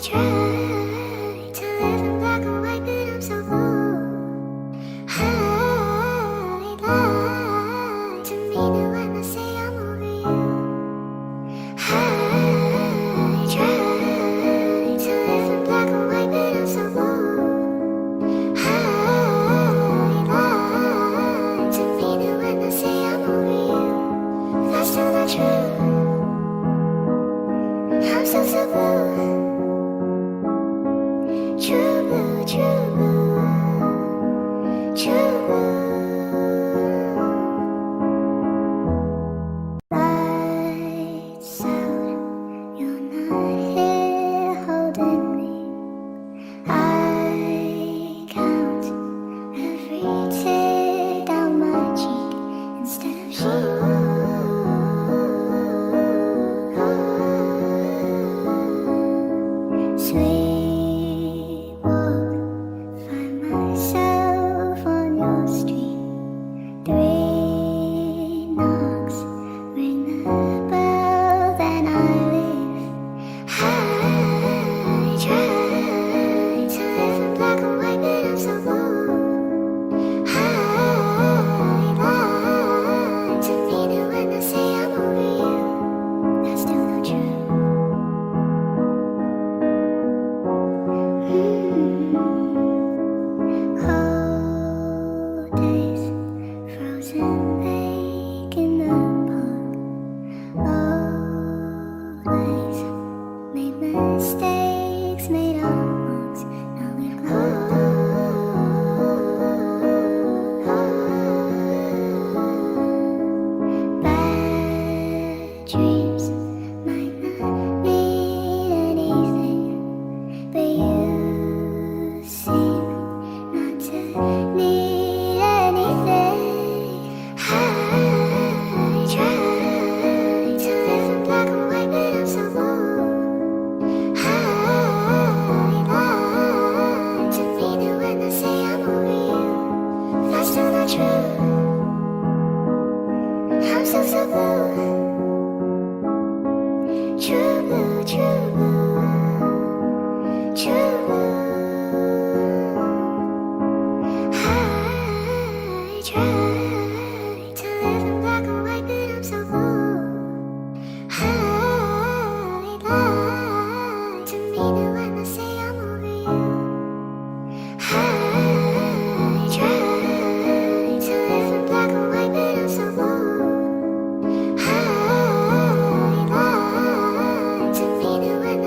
To me, the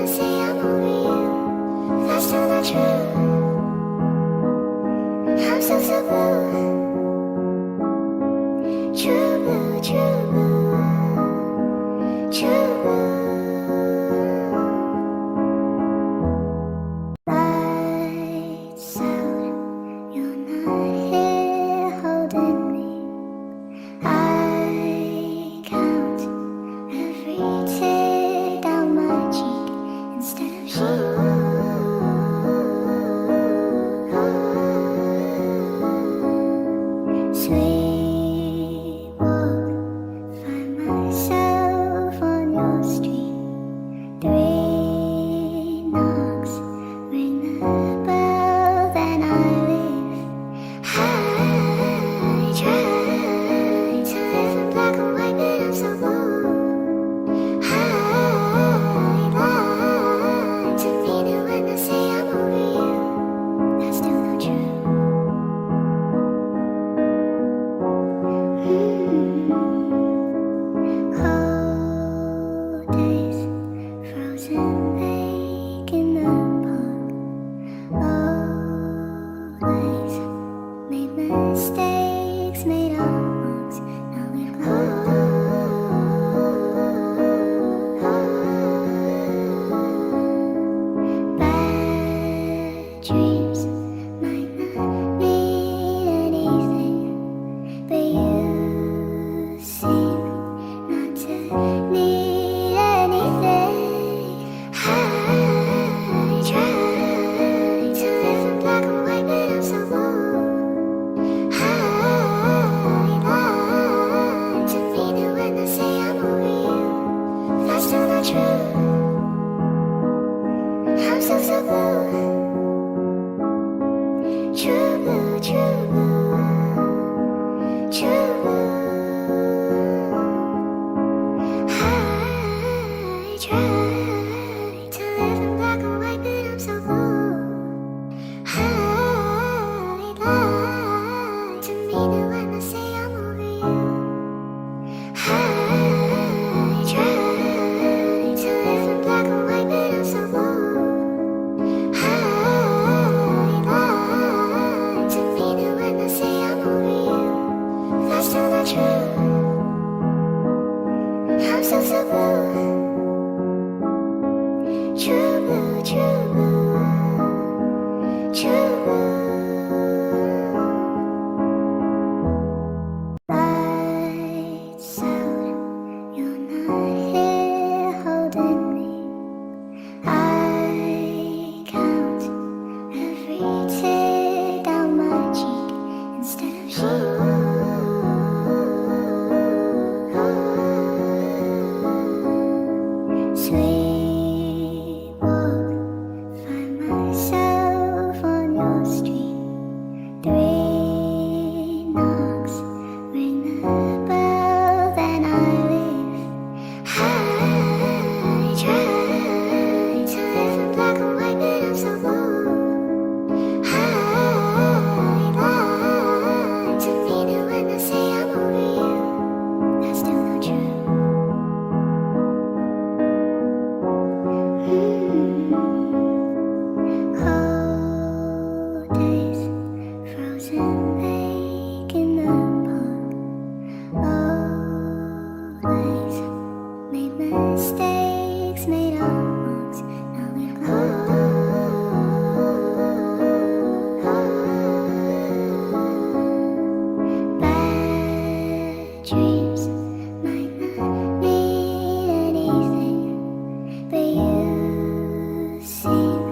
but you seem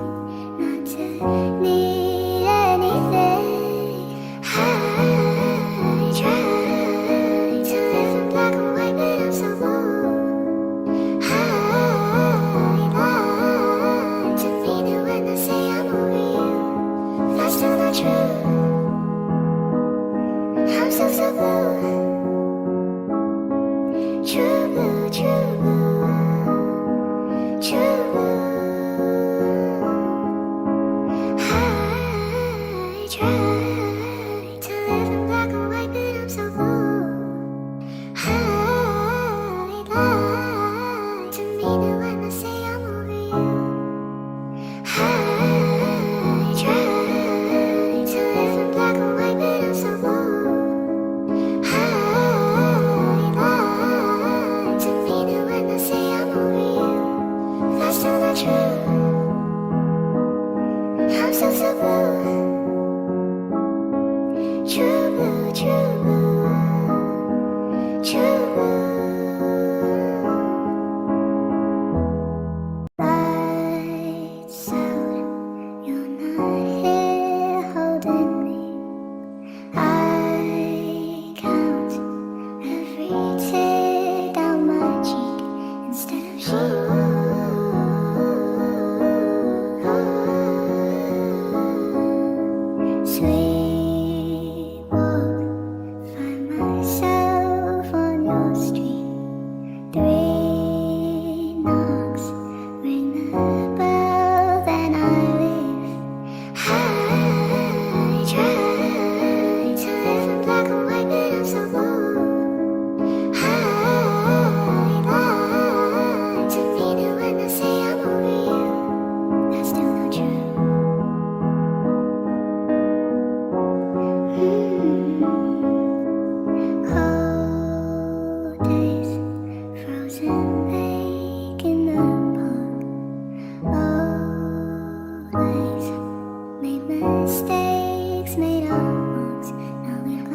not to need anything. I try to live in black and white, but I'm so bold. I lie to mean it when I say I'm over you. That's still not true. I'm so blue. True blue, true blue, true blue. I try to live in black and white, but I'm so blue. I lie to mean it when I say I'm over you. I try to live in black and white, but I'm so blue. I lie to mean it when I say I'm over you. That's still not true. I'm so blue. True blue, true blue, true blue. Lights out, you're not here holding me. I count every tear down my cheek instead of sheep. Sweet walk, find myself on your street. 3 knocks, ring the bell, then I leave. I try to live in black and white, but I'm so bold. I lie to mean it when I say I'm over you. That's still not true. Cold days, frozen lake in the park. Always made mistakes, made our marks. Now we've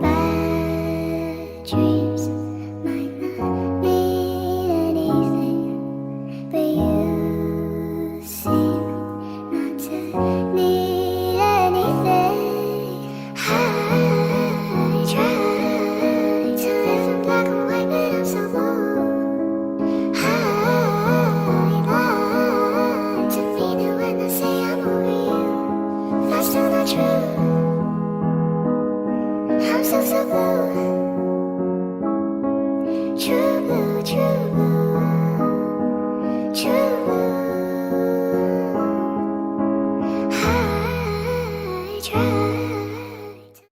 bad dreams might not mean anything, but you seem not to need anything. I try to live in black and white, but I'm so bold. I lie to mean it when I say I'm over you. That's still not true. I'm so blue.